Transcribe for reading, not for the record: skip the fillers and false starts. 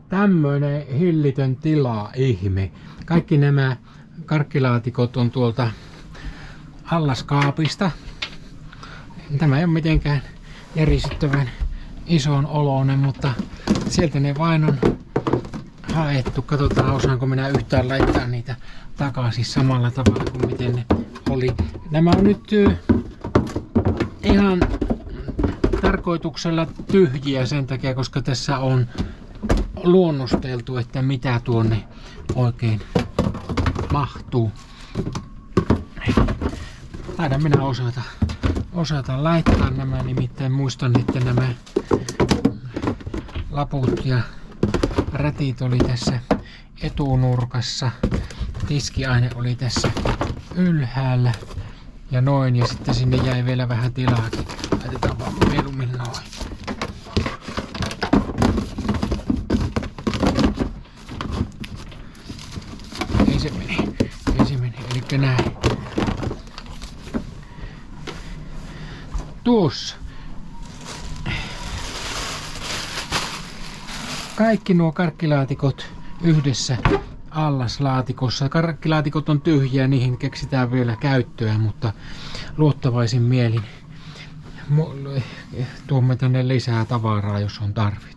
Tämmöinen hillitön tila ihme. Kaikki nämä karkkilaatikot on tuolta allaskaapista. Tämä ei ole mitenkään järisyttävän ison oloinen, mutta sieltä ne vain on haettu. Katsotaan, osaanko minä yhtään laittaa niitä takaisin samalla tavalla kuin miten ne oli. Nämä on nyt ihan tarkoituksella tyhjiä sen takia, koska tässä on luonnosteltu, että mitä tuonne oikein mahtuu. Taidan minä osata laittaa nämä, nimittäin muistan, että nämä laput ja rätit oli tässä etunurkassa. Tiskiaine oli tässä ylhäällä ja noin, ja sitten sinne jäi vielä vähän tilaakin. Laitetaan vaan mieluummin noin. Ei se mene, elikkä näin. Tuossa. Kaikki nuo karkkilaatikot yhdessä allaslaatikossa. Karkkilaatikot on tyhjiä, niihin keksitään vielä käyttöä, mutta luottavaisin mielin tuomme tänne lisää tavaraa, jos on tarvittu.